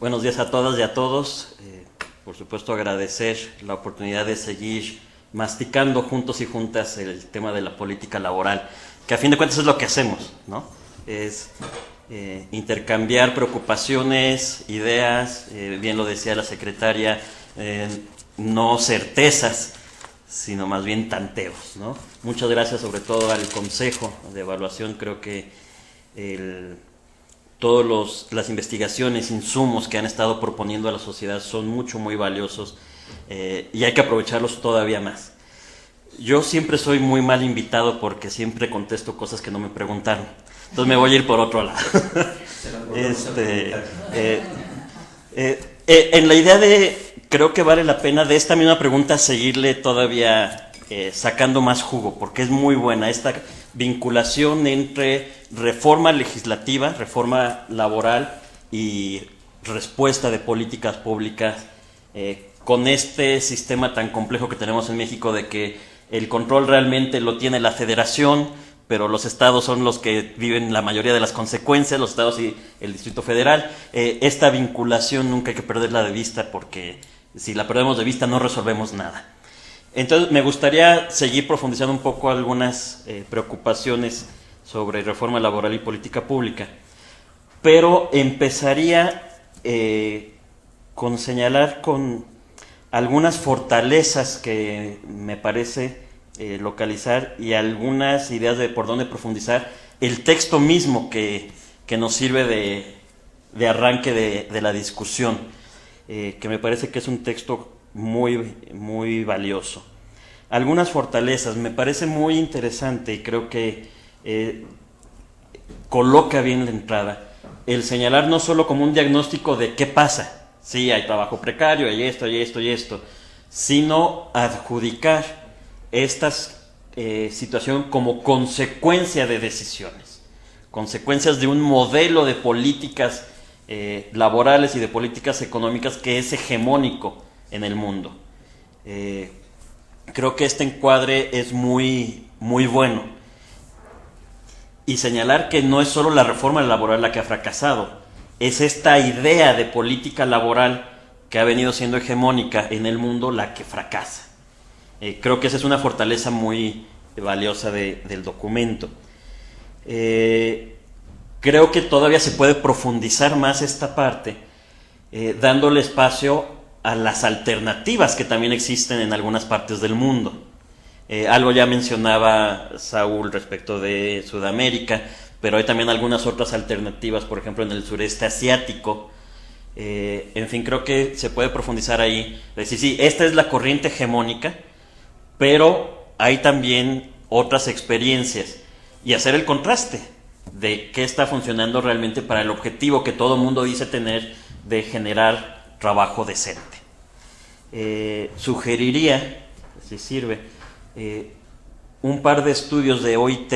Buenos días a todas y a todos. Por supuesto, agradecer la oportunidad de seguir masticando juntos y juntas el tema de la política laboral, que a fin de cuentas es lo que hacemos, ¿no? Es intercambiar preocupaciones, ideas, bien lo decía la secretaria, no certezas, sino más bien tanteos, ¿no? Muchas gracias sobre todo al Consejo de Evaluación. Creo que todas las investigaciones, insumos que han estado proponiendo a la sociedad son muy valiosos, y hay que aprovecharlos todavía más. Yo siempre soy muy mal invitado porque siempre contesto cosas que no me preguntaron, entonces me voy a ir por otro lado. En la idea creo que vale la pena de esta misma pregunta seguirle todavía sacando más jugo, porque es muy buena esta vinculación entre reforma legislativa, reforma laboral y respuesta de políticas públicas, con este sistema tan complejo que tenemos en México de que el control realmente lo tiene la federación, pero los estados son los que viven la mayoría de las consecuencias, los estados y el Distrito Federal. Esta vinculación nunca hay que perderla de vista, porque si la perdemos de vista no resolvemos nada. Entonces me gustaría seguir profundizando un poco algunas preocupaciones sobre reforma laboral y política pública, pero empezaría con señalar con algunas fortalezas que me parece localizar y algunas ideas de por dónde profundizar el texto mismo que nos sirve de arranque de la discusión, que me parece que es un texto muy valioso. Algunas fortalezas, me parece muy interesante y creo que coloca bien la entrada el señalar no solo como un diagnóstico de qué pasa, sí, hay trabajo precario, hay esto, sino adjudicar esta situación como consecuencia de decisiones, consecuencias de un modelo de políticas laborales y de políticas económicas que es hegemónico en el mundo. Creo que este encuadre es muy bueno, y señalar que no es solo la reforma laboral la que ha fracasado, es esta idea de política laboral que ha venido siendo hegemónica en el mundo la que fracasa. Creo que esa es una fortaleza muy valiosa del documento. Creo que todavía se puede profundizar más esta parte, dándole espacio a las alternativas que también existen en algunas partes del mundo. Algo ya mencionaba Saúl respecto de Sudamérica, pero hay también algunas otras alternativas, por ejemplo en el sureste asiático. En fin, creo que se puede profundizar ahí, decir, sí, esta es la corriente hegemónica, pero hay también otras experiencias, y hacer el contraste de qué está funcionando realmente para el objetivo que todo mundo dice tener de generar trabajo decente. Sugeriría, si sirve, un par de estudios de OIT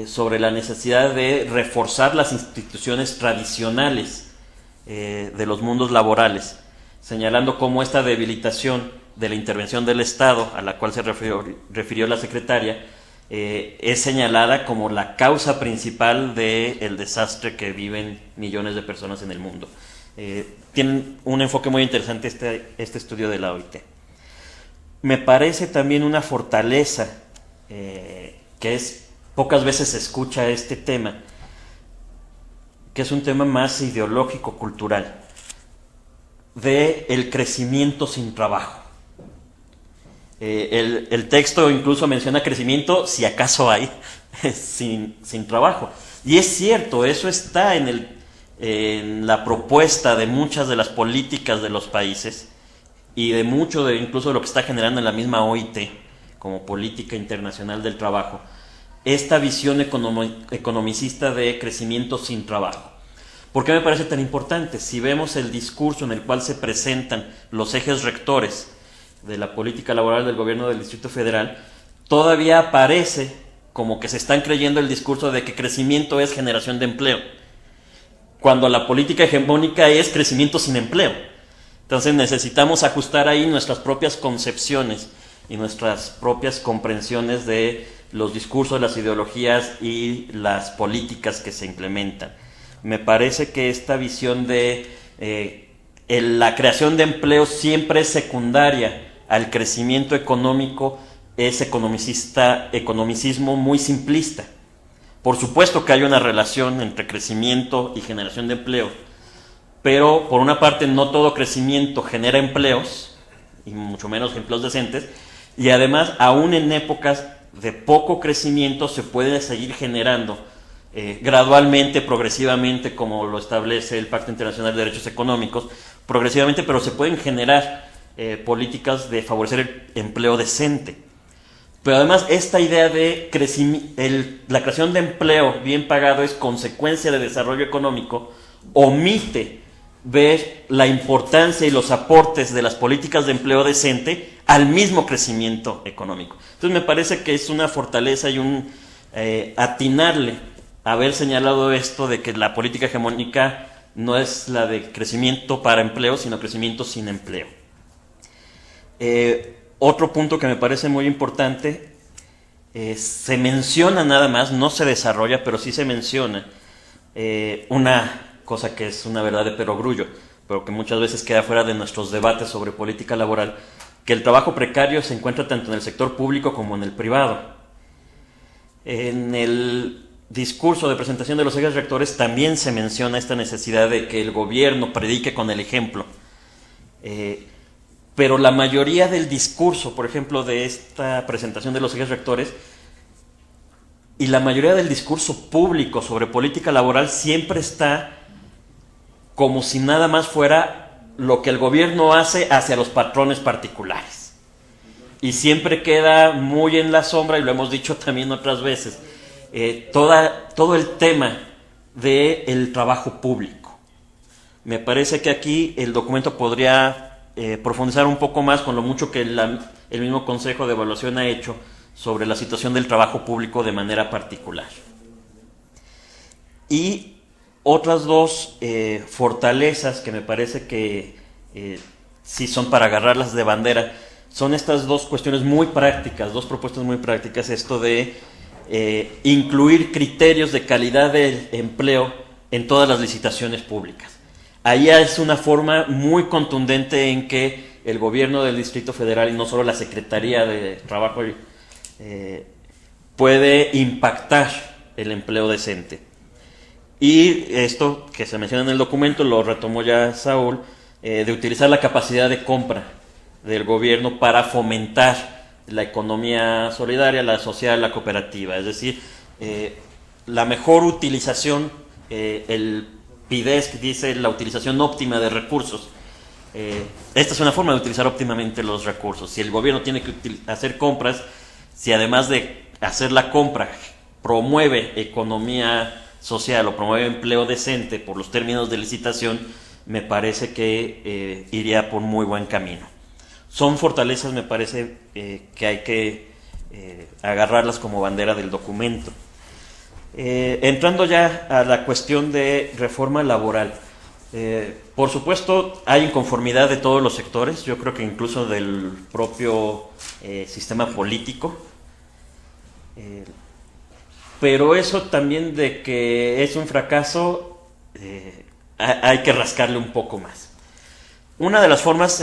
sobre la necesidad de reforzar las instituciones tradicionales de los mundos laborales, señalando cómo esta debilitación de la intervención del Estado, a la cual se refirió la secretaria, es señalada como la causa principal del desastre que viven millones de personas en el mundo. Tienen un enfoque muy interesante este estudio de la OIT. Me parece también una fortaleza, que pocas veces se escucha este tema, que es un tema más ideológico, cultural, del crecimiento sin trabajo. El texto incluso menciona crecimiento, si acaso hay, sin trabajo. Y es cierto, eso está en la propuesta de muchas de las políticas de los países, y de mucho incluso de lo que está generando en la misma OIT como política internacional del trabajo, esta visión economicista de crecimiento sin trabajo. ¿Por qué me parece tan importante? Si vemos el discurso en el cual se presentan los ejes rectores de la política laboral del gobierno del Distrito Federal, todavía aparece como que se están creyendo el discurso de que crecimiento es generación de empleo, cuando la política hegemónica es crecimiento sin empleo. Entonces necesitamos ajustar ahí nuestras propias concepciones y nuestras propias comprensiones de los discursos, las ideologías y las políticas que se implementan. Me parece que esta visión de la creación de empleo siempre es secundaria al crecimiento económico es economicismo muy simplista. Por supuesto que hay una relación entre crecimiento y generación de empleo, pero por una parte no todo crecimiento genera empleos, y mucho menos empleos decentes, y además aún en épocas de poco crecimiento se puede seguir generando gradualmente, progresivamente, como lo establece el Pacto Internacional de Derechos Económicos, progresivamente, pero se pueden generar políticas de favorecer el empleo decente. Pero además esta idea de la creación de empleo bien pagado es consecuencia de desarrollo económico, omite ver la importancia y los aportes de las políticas de empleo decente al mismo crecimiento económico. Entonces me parece que es una fortaleza y un atinarle haber señalado esto de que la política hegemónica no es la de crecimiento para empleo, sino crecimiento sin empleo. Otro punto que me parece muy importante, se menciona nada más, no se desarrolla, pero sí se menciona una cosa que es una verdad de perogrullo, pero que muchas veces queda fuera de nuestros debates sobre política laboral, que el trabajo precario se encuentra tanto en el sector público como en el privado. En el discurso de presentación de los ejes rectores también se menciona esta necesidad de que el gobierno predique con el ejemplo. Pero la mayoría del discurso, por ejemplo, de esta presentación de los ejes rectores, y la mayoría del discurso público sobre política laboral siempre está como si nada más fuera lo que el gobierno hace hacia los patrones particulares. Y siempre queda muy en la sombra, y lo hemos dicho también otras veces, todo el tema del trabajo público. Me parece que aquí el documento podría profundizar un poco más con lo mucho que el mismo Consejo de Evaluación ha hecho sobre la situación del trabajo público de manera particular. Y otras dos fortalezas que me parece que sí son para agarrarlas de bandera, son estas dos cuestiones muy prácticas, dos propuestas muy prácticas, esto de incluir criterios de calidad del empleo en todas las licitaciones públicas. Ahí es una forma muy contundente en que el gobierno del Distrito Federal, y no solo la Secretaría de Trabajo, puede impactar el empleo decente. Y esto que se menciona en el documento, lo retomó ya Saúl, de utilizar la capacidad de compra del gobierno para fomentar la economía solidaria, la social, la cooperativa. Es decir, la mejor utilización, el PIDESC dice la utilización óptima de recursos. Esta es una forma de utilizar óptimamente los recursos. Si el gobierno tiene que hacer compras, si además de hacer la compra promueve economía social o promueve empleo decente por los términos de licitación, me parece que iría por muy buen camino. Son fortalezas, me parece, que hay que agarrarlas como bandera del documento. Entrando ya a la cuestión de reforma laboral, por supuesto hay inconformidad de todos los sectores, yo creo que incluso del propio sistema político, pero eso también de que es un fracaso, hay que rascarle un poco más. Una de las formas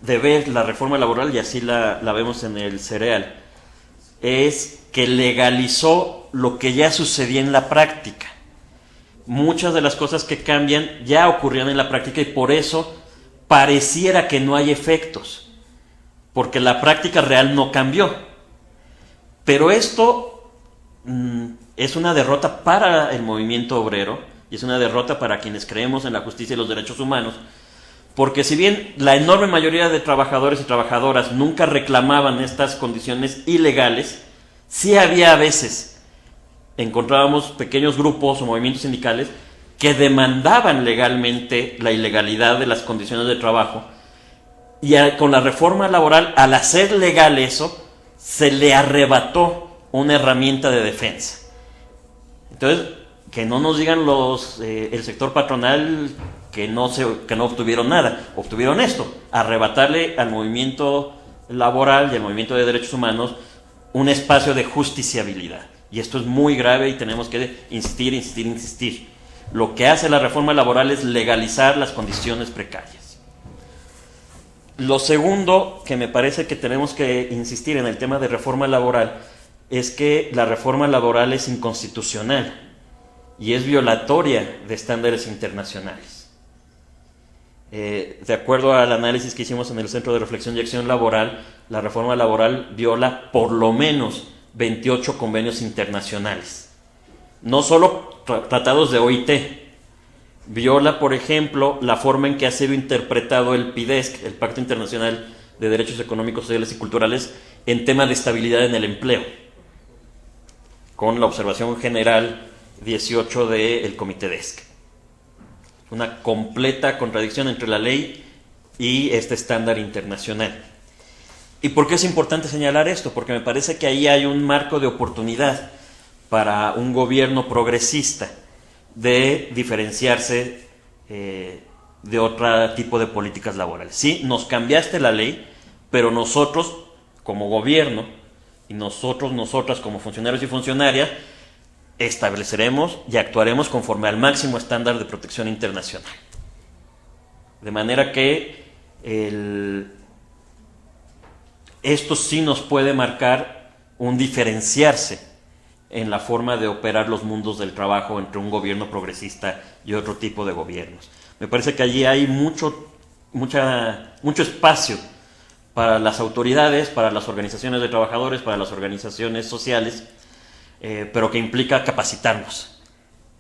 de ver la reforma laboral, y así la vemos en el Cereal, es que legalizó lo que ya sucedía en la práctica. Muchas de las cosas que cambian ya ocurrían en la práctica y por eso pareciera que no hay efectos, porque la práctica real no cambió. Pero esto es una derrota para el movimiento obrero y es una derrota para quienes creemos en la justicia y los derechos humanos, porque si bien la enorme mayoría de trabajadores y trabajadoras nunca reclamaban estas condiciones ilegales, sí había a veces, encontrábamos pequeños grupos o movimientos sindicales que demandaban legalmente la ilegalidad de las condiciones de trabajo, y con la reforma laboral, al hacer legal eso, se le arrebató una herramienta de defensa. Entonces, que no nos digan el sector patronal que no obtuvieron nada, obtuvieron esto, arrebatarle al movimiento laboral y al movimiento de derechos humanos un espacio de justiciabilidad. Y esto es muy grave y tenemos que insistir. Lo que hace la reforma laboral es legalizar las condiciones precarias. Lo segundo que me parece que tenemos que insistir en el tema de reforma laboral es que la reforma laboral es inconstitucional y es violatoria de estándares internacionales. De acuerdo al análisis que hicimos en el Centro de Reflexión y Acción Laboral, la reforma laboral viola por lo menos 28 convenios internacionales. No solo tratados de OIT, viola, por ejemplo, la forma en que ha sido interpretado el PIDESC, el Pacto Internacional de Derechos Económicos, Sociales y Culturales, en tema de estabilidad en el empleo, con la observación general 18 del Comité DESC. Una completa contradicción entre la ley y este estándar internacional. ¿Y por qué es importante señalar esto? Porque me parece que ahí hay un marco de oportunidad para un gobierno progresista de diferenciarse de otro tipo de políticas laborales. Sí, nos cambiaste la ley, pero nosotros como gobierno y nosotras como funcionarios y funcionarias estableceremos y actuaremos conforme al máximo estándar de protección internacional. De manera que esto sí nos puede marcar un diferenciarse en la forma de operar los mundos del trabajo entre un gobierno progresista y otro tipo de gobiernos. Me parece que allí hay mucho espacio para las autoridades, para las organizaciones de trabajadores, para las organizaciones sociales, pero que implica capacitarnos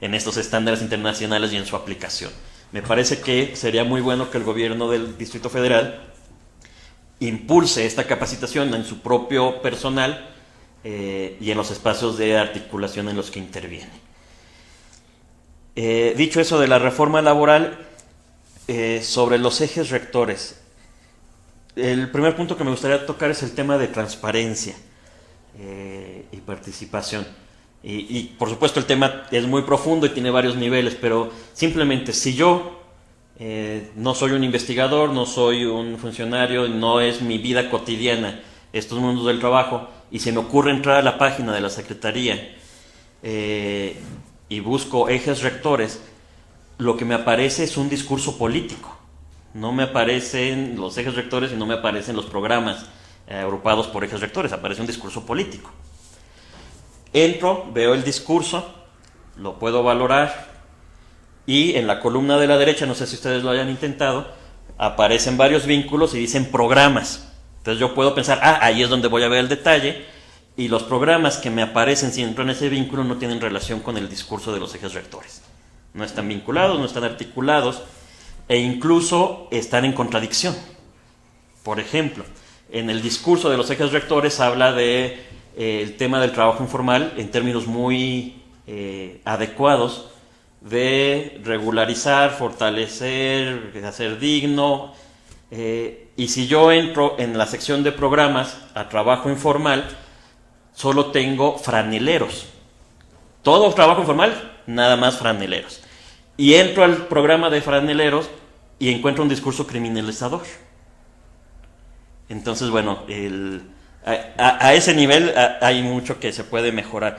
en estos estándares internacionales y en su aplicación. Me parece que sería muy bueno que el gobierno del Distrito Federal impulse esta capacitación en su propio personal y en los espacios de articulación en los que interviene. Dicho eso de la reforma laboral, sobre los ejes rectores, el primer punto que me gustaría tocar es el tema de transparencia y participación. Y por supuesto el tema es muy profundo y tiene varios niveles, pero simplemente si yo no soy un investigador, no soy un funcionario, no es mi vida cotidiana estos mundos del trabajo, y se me ocurre entrar a la página de la Secretaría y busco ejes rectores, lo que me aparece es un discurso político. No me aparecen los ejes rectores y no me aparecen los programas agrupados por ejes rectores, aparece un discurso político. Entro, veo el discurso, lo puedo valorar, y en la columna de la derecha, no sé si ustedes lo hayan intentado, aparecen varios vínculos y dicen programas. Entonces yo puedo pensar, ahí es donde voy a ver el detalle, y los programas que me aparecen si entro en ese vínculo no tienen relación con el discurso de los ejes rectores. No están vinculados, no están articulados, e incluso están en contradicción. Por ejemplo, en el discurso de los ejes rectores habla de el tema del trabajo informal en términos muy adecuados, de regularizar, fortalecer, hacer digno, y si yo entro en la sección de programas a trabajo informal, solo tengo franeleros. Todo trabajo informal, nada más franeleros. Y entro al programa de franeleros y encuentro un discurso criminalizador. Entonces, bueno, a ese nivel hay mucho que se puede mejorar.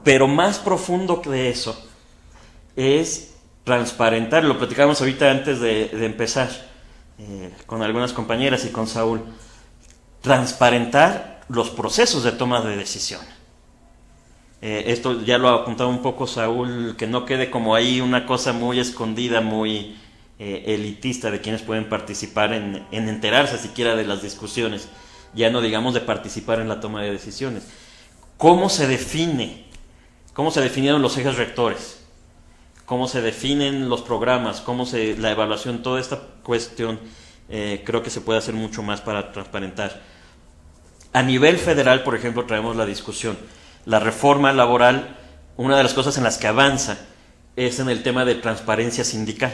Pero más profundo que eso es transparentar, lo platicábamos ahorita antes de empezar con algunas compañeras y con Saúl, transparentar los procesos de toma de decisión. Esto ya lo ha apuntado un poco Saúl, que no quede como ahí una cosa muy escondida, muy elitista de quienes pueden participar en enterarse siquiera de las discusiones, ya no digamos de participar en la toma de decisiones. ¿Cómo se define? ¿Cómo se definieron los ejes rectores? ¿Cómo se definen los programas? La evaluación? Toda esta cuestión creo que se puede hacer mucho más para transparentar. A nivel federal, por ejemplo, traemos la discusión. La reforma laboral, una de las cosas en las que avanza es en el tema de transparencia sindical.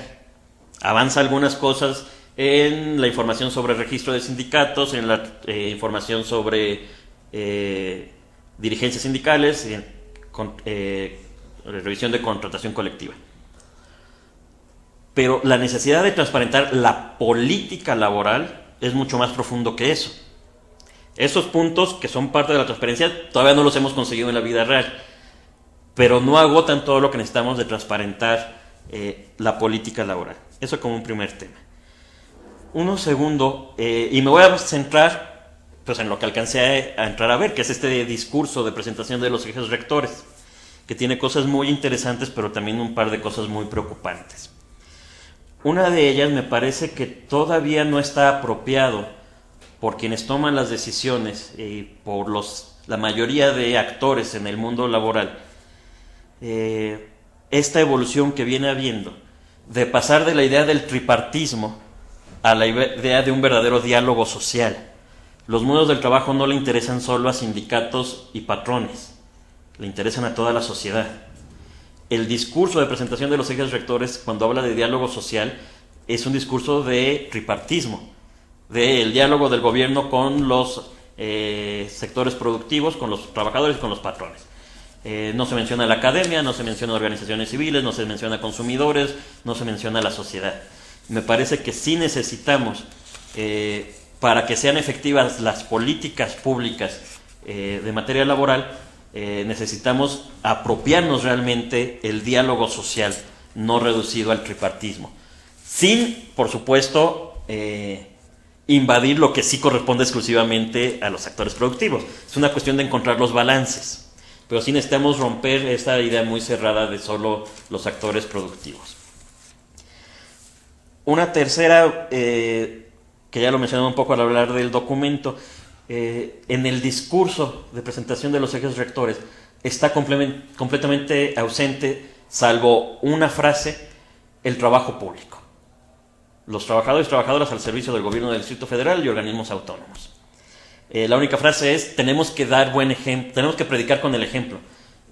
Avanza algunas cosas en la información sobre el registro de sindicatos, en la información sobre dirigencias sindicales, revisión de contratación colectiva. Pero la necesidad de transparentar la política laboral es mucho más profundo que eso. Esos puntos que son parte de la transparencia todavía no los hemos conseguido en la vida real, pero no agotan todo lo que necesitamos de transparentar la política laboral. Eso como un primer tema. Uno segundo, y me voy a centrar pues, en lo que alcancé a entrar a ver, que es este discurso de presentación de los ejes rectores, que tiene cosas muy interesantes, pero también un par de cosas muy preocupantes. Una de ellas me parece que todavía no está apropiado por quienes toman las decisiones y por la mayoría de actores en el mundo laboral, esta evolución que viene habiendo de pasar de la idea del tripartismo a la idea de un verdadero diálogo social. Los mundos del trabajo no le interesan solo a sindicatos y patrones, le interesan a toda la sociedad. El discurso de presentación de los ejes rectores, cuando habla de diálogo social, es un discurso de tripartismo, del diálogo del gobierno con los sectores productivos, con los trabajadores y con los patrones. No se menciona la academia, no se menciona organizaciones civiles, no se menciona consumidores, no se menciona la sociedad. Me parece que sí necesitamos, para que sean efectivas las políticas públicas de materia laboral, necesitamos apropiarnos realmente el diálogo social, no reducido al tripartismo, sin, por supuesto, invadir lo que sí corresponde exclusivamente a los actores productivos. Es una cuestión de encontrar los balances, pero sí necesitamos romper esta idea muy cerrada de solo los actores productivos. Una tercera, que ya lo mencioné un poco al hablar del documento, en el discurso de presentación de los ejes rectores está completamente ausente, salvo una frase, el trabajo público. Los trabajadores y trabajadoras al servicio del gobierno del Distrito Federal y organismos autónomos. La única frase es, tenemos que dar buen ejemplo, tenemos que predicar con el ejemplo.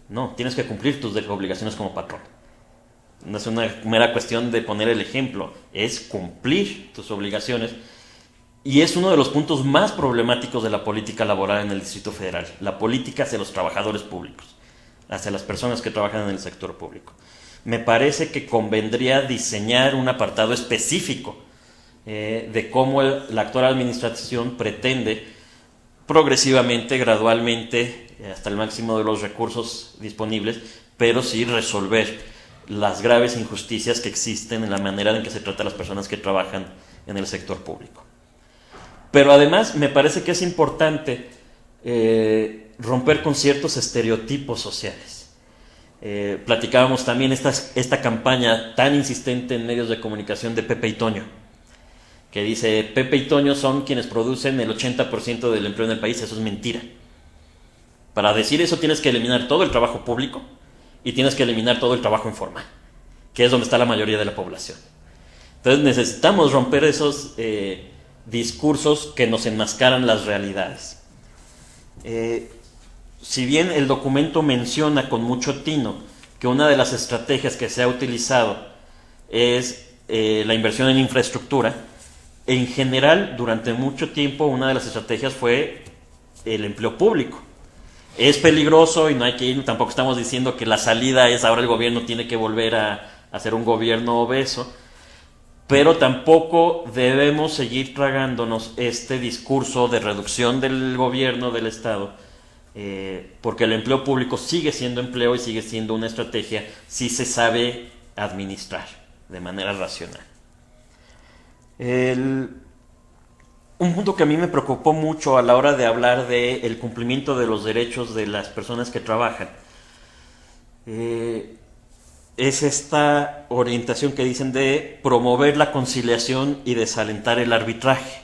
No, tienes que cumplir tus obligaciones como patrón. No es una mera cuestión de poner el ejemplo, es cumplir tus obligaciones. Y es uno de los puntos más problemáticos de la política laboral en el Distrito Federal, la política hacia los trabajadores públicos, hacia las personas que trabajan en el sector público. Me parece que convendría diseñar un apartado específico de cómo la actual administración pretende progresivamente, gradualmente, hasta el máximo de los recursos disponibles, pero sí resolver las graves injusticias que existen en la manera en que se trata a las personas que trabajan en el sector público. Pero además me parece que es importante romper con ciertos estereotipos sociales. Platicábamos también esta campaña tan insistente en medios de comunicación de Pepe y Toño, que dice, Pepe y Toño son quienes producen el 80% del empleo en el país. Eso es mentira. Para decir eso tienes que eliminar todo el trabajo público y tienes que eliminar todo el trabajo informal, que es donde está la mayoría de la población. Entonces necesitamos romper esos discursos que nos enmascaran las realidades. Si bien el documento menciona con mucho tino que una de las estrategias que se ha utilizado es la inversión en infraestructura, en general durante mucho tiempo una de las estrategias fue el empleo público. Es peligroso y no hay que ir, tampoco estamos diciendo que la salida es ahora el gobierno tiene que volver a ser un gobierno obeso, pero tampoco debemos seguir tragándonos este discurso de reducción del gobierno, del Estado, porque el empleo público sigue siendo empleo y sigue siendo una estrategia si se sabe administrar de manera racional. Un punto que a mí me preocupó mucho a la hora de hablar del cumplimiento de los derechos de las personas que trabajan es esta orientación que dicen de promover la conciliación y desalentar el arbitraje.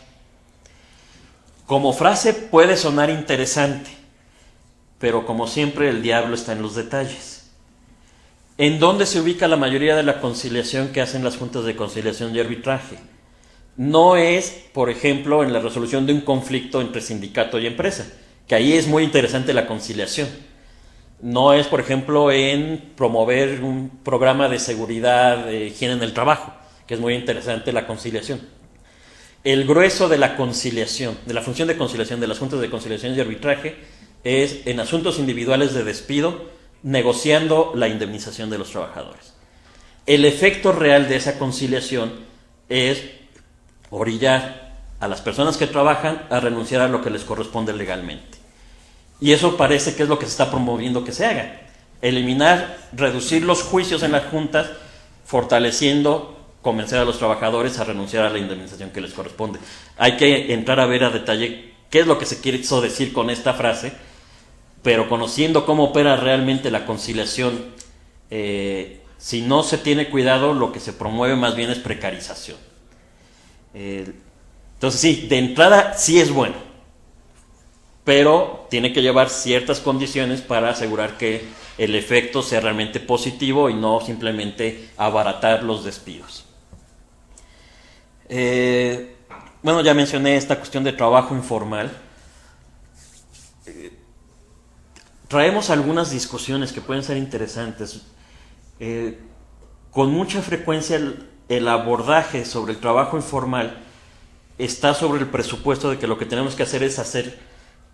Como frase puede sonar interesante, pero como siempre el diablo está en los detalles. ¿En dónde se ubica la mayoría de la conciliación que hacen las juntas de conciliación y arbitraje? No es, por ejemplo, en la resolución de un conflicto entre sindicato y empresa, que ahí es muy interesante la conciliación. No es, por ejemplo, en promover un programa de seguridad, de higiene en el trabajo, que es muy interesante la conciliación. El grueso de la conciliación, de la función de conciliación de las juntas de conciliación y arbitraje, es en asuntos individuales de despido, negociando la indemnización de los trabajadores. El efecto real de esa conciliación es orillar a las personas que trabajan a renunciar a lo que les corresponde legalmente. Y eso parece que es lo que se está promoviendo que se haga. Eliminar, reducir los juicios en las juntas fortaleciendo, convencer a los trabajadores a renunciar a la indemnización que les corresponde. Hay que entrar a ver a detalle qué es lo que se quiso decir con esta frase, pero conociendo cómo opera realmente la conciliación, si no se tiene cuidado, lo que se promueve más bien es precarización. Entonces sí, de entrada sí es bueno, pero tiene que llevar ciertas condiciones para asegurar que el efecto sea realmente positivo y no simplemente abaratar los despidos. Bueno, ya mencioné esta cuestión de trabajo informal. Traemos algunas discusiones que pueden ser interesantes. Con mucha frecuencia el abordaje sobre el trabajo informal está sobre el presupuesto de que lo que tenemos que hacer es hacer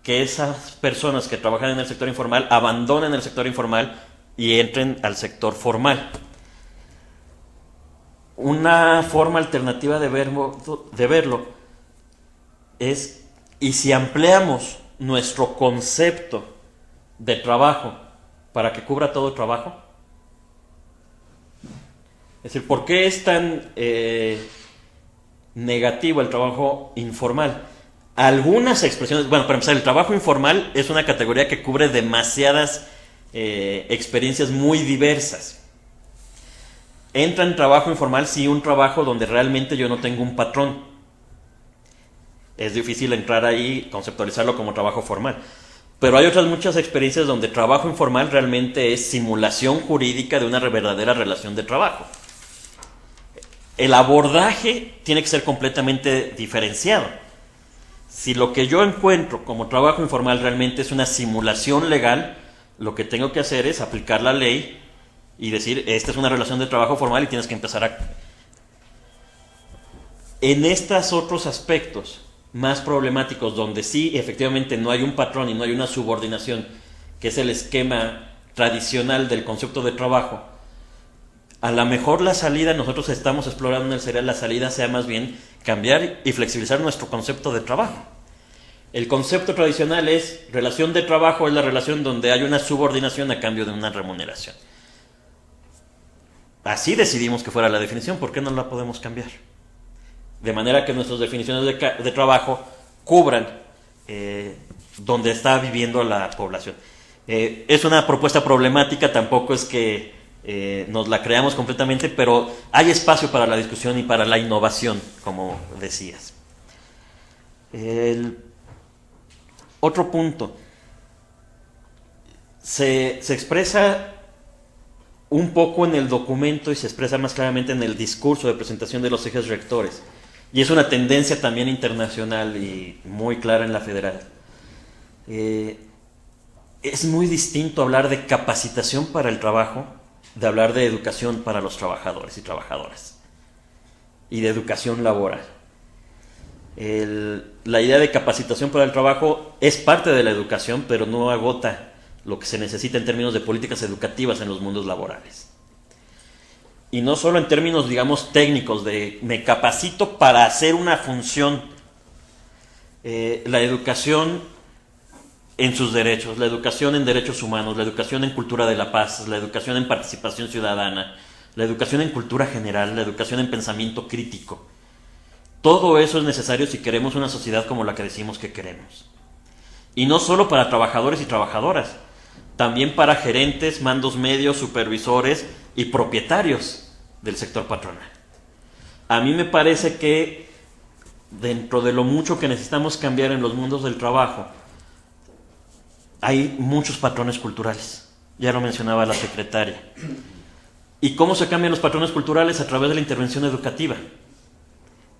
que esas personas que trabajan en el sector informal abandonen el sector informal y entren al sector formal. Una forma alternativa de verlo es, ¿y si ampliamos nuestro concepto de trabajo para que cubra todo trabajo? Es decir, ¿por qué es tan negativo el trabajo informal? Algunas expresiones, bueno, para empezar, el trabajo informal es una categoría que cubre demasiadas experiencias muy diversas. Entra en trabajo informal si un trabajo donde realmente yo no tengo un patrón. Es difícil entrar ahí, conceptualizarlo como trabajo formal. Pero hay otras muchas experiencias donde trabajo informal realmente es simulación jurídica de una verdadera relación de trabajo. El abordaje tiene que ser completamente diferenciado. Si lo que yo encuentro como trabajo informal realmente es una simulación legal, lo que tengo que hacer es aplicar la ley y decir, esta es una relación de trabajo formal y tienes que empezar a... En estos otros aspectos más problemáticos, donde sí efectivamente no hay un patrón y no hay una subordinación, que es el esquema tradicional del concepto de trabajo, a lo mejor la salida, nosotros estamos explorando en el serial, la salida sea más bien cambiar y flexibilizar nuestro concepto de trabajo. El concepto tradicional es relación de trabajo, es la relación donde hay una subordinación a cambio de una remuneración. Así decidimos que fuera la definición, ¿por qué no la podemos cambiar? De manera que nuestras definiciones de trabajo cubran donde está viviendo la población. Es una propuesta problemática, tampoco es que nos la creamos completamente, pero hay espacio para la discusión y para la innovación, como decías. Otro punto. Se expresa un poco en el documento y se expresa más claramente en el discurso de presentación de los ejes rectores. Y es una tendencia también internacional y muy clara en la federal. Es muy distinto hablar de capacitación para el trabajo de hablar de educación para los trabajadores y trabajadoras y de educación laboral. La idea de capacitación para el trabajo es parte de la educación, pero no agota lo que se necesita en términos de políticas educativas en los mundos laborales. Y no solo en términos, digamos, técnicos, de me capacito para hacer una función. La educación en sus derechos, la educación en derechos humanos, la educación en cultura de la paz, la educación en participación ciudadana, la educación en cultura general, la educación en pensamiento crítico. Todo eso es necesario si queremos una sociedad como la que decimos que queremos. Y no solo para trabajadores y trabajadoras, también para gerentes, mandos medios, supervisores y propietarios del sector patronal. A mí me parece que dentro de lo mucho que necesitamos cambiar en los mundos del trabajo, hay muchos patrones culturales. Ya lo mencionaba la secretaria. ¿Y cómo se cambian los patrones culturales? A través de la intervención educativa.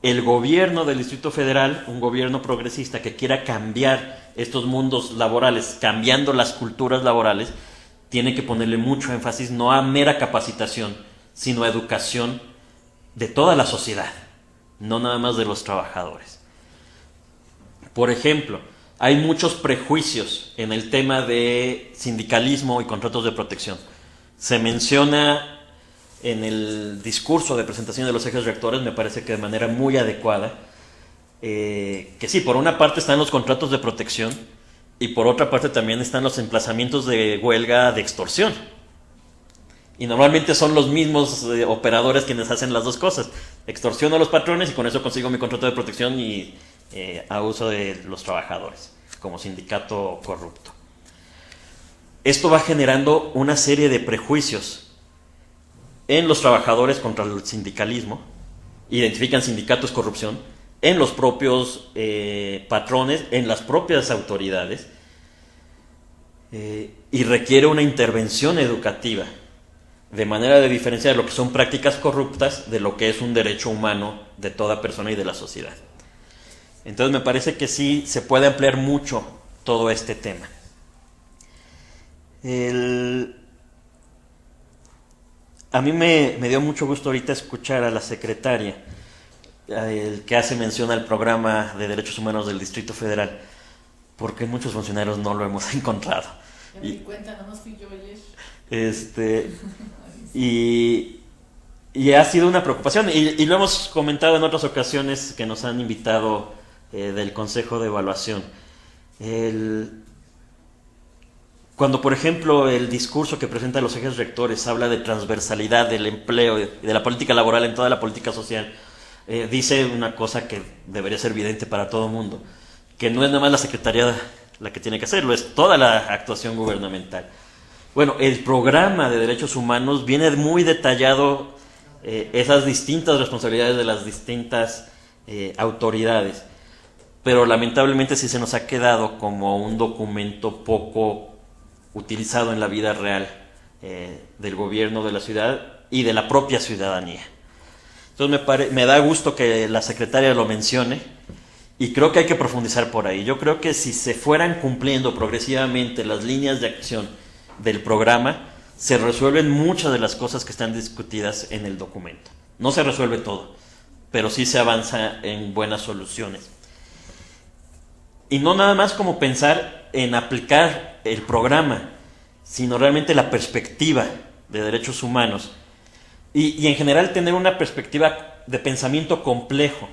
El gobierno del Distrito Federal, un gobierno progresista que quiera cambiar estos mundos laborales, cambiando las culturas laborales, tiene que ponerle mucho énfasis no a mera capacitación, sino a educación de toda la sociedad, no nada más de los trabajadores. Por ejemplo, hay muchos prejuicios en el tema de sindicalismo y contratos de protección. Se menciona en el discurso de presentación de los ejes rectores, me parece que de manera muy adecuada, que sí, por una parte están los contratos de protección y por otra parte también están los emplazamientos de huelga de extorsión. Y normalmente son los mismos operadores quienes hacen las dos cosas. Extorsiono a los patrones y con eso consigo mi contrato de protección y a uso de los trabajadores, como sindicato corrupto. Esto va generando una serie de prejuicios en los trabajadores contra el sindicalismo, identifican sindicatos corrupción, en los propios patrones, en las propias autoridades, y requiere una intervención educativa, de manera de diferenciar lo que son prácticas corruptas de lo que es un derecho humano de toda persona y de la sociedad. Entonces me parece que sí se puede ampliar mucho todo este tema. A mí me dio mucho gusto ahorita escuchar a la secretaria, el que hace mención al programa de derechos humanos del Distrito Federal, porque muchos funcionarios no lo hemos encontrado. Ya me di cuenta, nada más fui yo ayer. Y ha sido una preocupación, y lo hemos comentado en otras ocasiones que nos han invitado del Consejo de Evaluación. Cuando, por ejemplo, el discurso que presenta los ejes rectores habla de transversalidad del empleo y de la política laboral en toda la política social, dice una cosa que debería ser evidente para todo el mundo, que no es nada más la Secretaría la que tiene que hacerlo, es toda la actuación gubernamental. Bueno, el programa de derechos humanos viene muy detallado esas distintas responsabilidades de las distintas autoridades, pero lamentablemente sí se nos ha quedado como un documento poco utilizado en la vida real del gobierno de la ciudad y de la propia ciudadanía. Entonces me da gusto que la secretaria lo mencione, y creo que hay que profundizar por ahí. Yo creo que si se fueran cumpliendo progresivamente las líneas de acción del programa, se resuelven muchas de las cosas que están discutidas en el documento. No se resuelve todo, pero sí se avanza en buenas soluciones. Y no nada más como pensar en aplicar el programa, sino realmente la perspectiva de derechos humanos. Y en general tener una perspectiva de pensamiento complejo,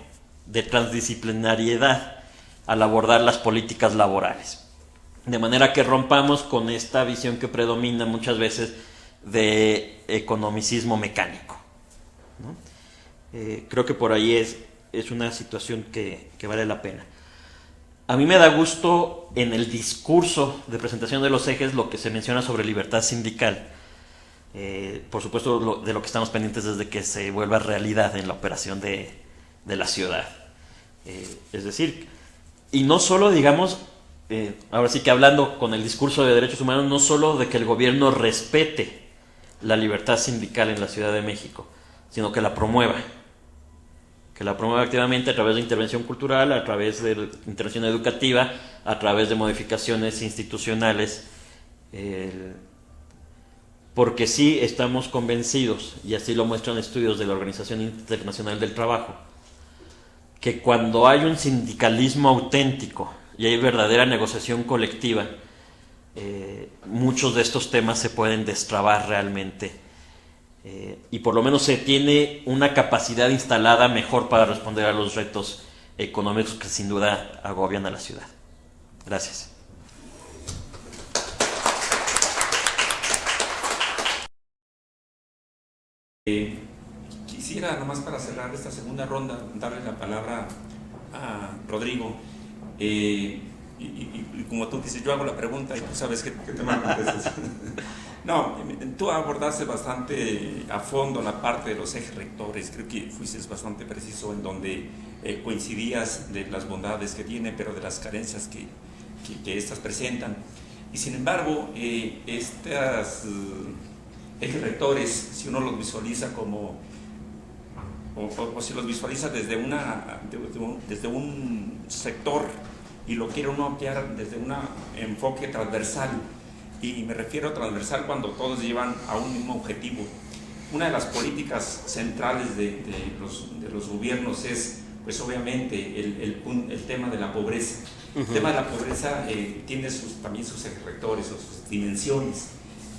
de transdisciplinariedad al abordar las políticas laborales. De manera que rompamos con esta visión que predomina muchas veces de economicismo mecánico, ¿no? Creo que por ahí es una situación que vale la pena. A mí me da gusto en el discurso de presentación de los ejes lo que se menciona sobre libertad sindical. Por supuesto, de lo que estamos pendientes desde que se vuelva realidad en la operación de la ciudad. Es decir, y no solo, digamos, ahora sí que hablando con el discurso de derechos humanos, no solo de que el gobierno respete la libertad sindical en la Ciudad de México, sino que la promueva activamente a través de intervención cultural, a través de intervención educativa, a través de modificaciones institucionales, porque sí estamos convencidos, y así lo muestran estudios de la Organización Internacional del Trabajo, que cuando hay un sindicalismo auténtico y hay verdadera negociación colectiva, muchos de estos temas se pueden destrabar realmente, y por lo menos se tiene una capacidad instalada mejor para responder a los retos económicos que sin duda agobian a la ciudad. Gracias. Quisiera, nomás para cerrar esta segunda ronda, darle la palabra a Rodrigo. Y como tú dices, yo hago la pregunta y tú sabes qué tema contestas. No, tú abordaste bastante a fondo la parte de los ejes rectores. Creo que fuiste bastante preciso en donde coincidías de las bondades que tiene, pero de las carencias que estas presentan. Y sin embargo, estas ejes rectores, si uno los visualiza como, o si los visualiza desde un sector y lo quiere uno ampliar desde un enfoque transversal, y me refiero a transversal cuando todos llevan a un mismo objetivo. Una de las políticas centrales de los gobiernos es, pues obviamente, el tema de la pobreza. El tema de la pobreza tiene también sus ejes rectores o sus dimensiones,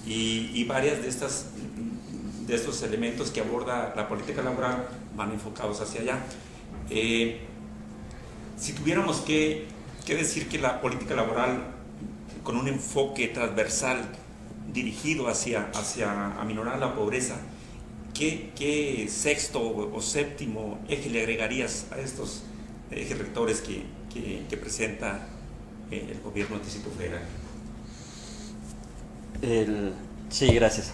y varias de estos elementos que aborda la política laboral van enfocados hacia allá. Si tuviéramos que decir que la política laboral con un enfoque transversal dirigido hacia aminorar la pobreza, ¿qué sexto o séptimo eje le agregarías a estos ejes rectores que presenta el gobierno del Distrito Federal? Sí, gracias.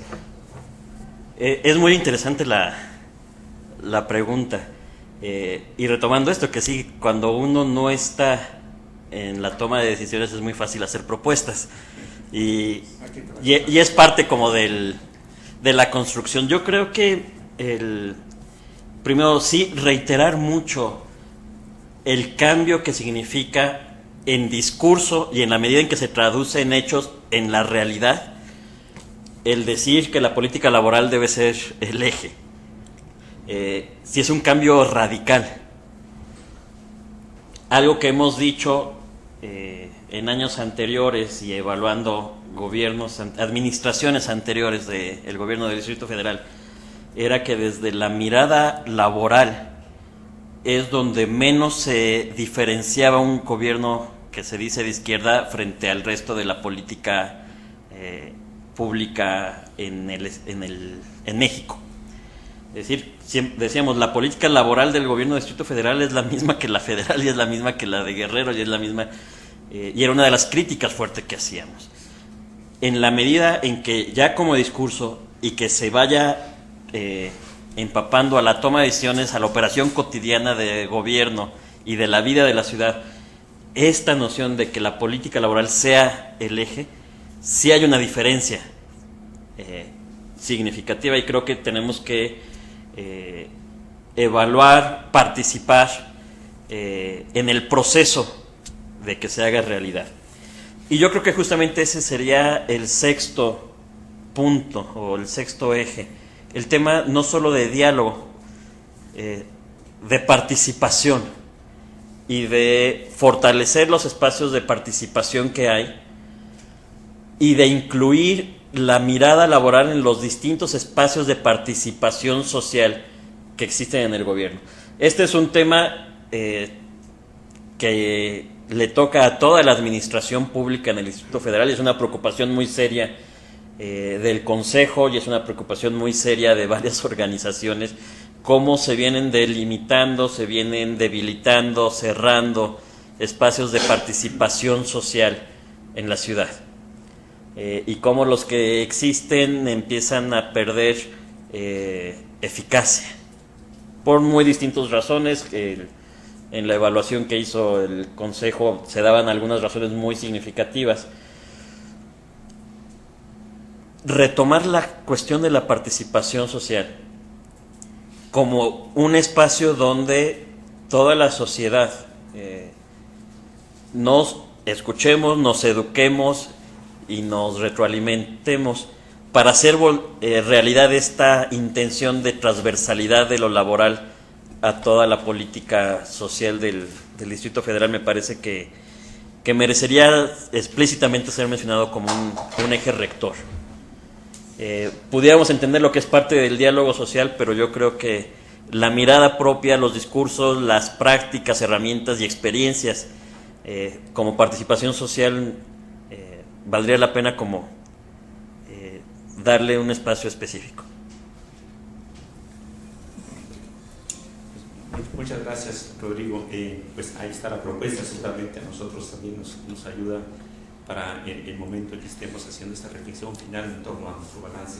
Es muy interesante la pregunta. Y retomando esto, que sí, cuando uno no está en la toma de decisiones es muy fácil hacer propuestas. Y es parte como de la construcción. Yo creo que primero sí, reiterar mucho el cambio que significa en discurso y en la medida en que se traduce en hechos en la realidad, el decir que la política laboral debe ser el eje. Sí es un cambio radical. Algo que hemos dicho en años anteriores y evaluando administraciones anteriores del gobierno del Distrito Federal, era que desde la mirada laboral es donde menos se diferenciaba un gobierno que se dice de izquierda frente al resto de la política pública en México. Es decir, decíamos, la política laboral del gobierno del Distrito Federal es la misma que la federal y es la misma que la de Guerrero y es la misma, y era una de las críticas fuertes que hacíamos. En la medida en que ya como discurso y que se vaya empapando a la toma de decisiones, a la operación cotidiana de gobierno y de la vida de la ciudad, esta noción de que la política laboral sea el eje, sí hay una diferencia significativa y creo que tenemos que evaluar, participar en el proceso de que se haga realidad. Y yo creo que justamente ese sería el sexto punto o el sexto eje, el tema no solo de diálogo, de participación y de fortalecer los espacios de participación que hay y de incluir la mirada laboral en los distintos espacios de participación social que existen en el gobierno. Este es un tema que le toca a toda la administración pública en el Distrito Federal, es una preocupación muy seria del Consejo y es una preocupación muy seria de varias organizaciones, cómo se vienen delimitando, se vienen debilitando, cerrando espacios de participación social en la ciudad. Y cómo los que existen empiezan a perder eficacia por muy distintas razones. En la evaluación que hizo el Consejo se daban algunas razones muy significativas. Retomar la cuestión de la participación social como un espacio donde toda la sociedad nos escuchemos, nos eduquemos y nos retroalimentemos para hacer realidad esta intención de transversalidad de lo laboral a toda la política social del Distrito Federal. Me parece que merecería explícitamente ser mencionado como un eje rector. Pudiéramos entender lo que es parte del diálogo social, pero yo creo que la mirada propia, los discursos, las prácticas, herramientas y experiencias como participación social valdría la pena como darle un espacio específico. Muchas gracias, Rodrigo. Pues ahí está la propuesta, seguramente a nosotros también nos ayuda para el momento en que estemos haciendo esta reflexión final en torno a nuestro balance.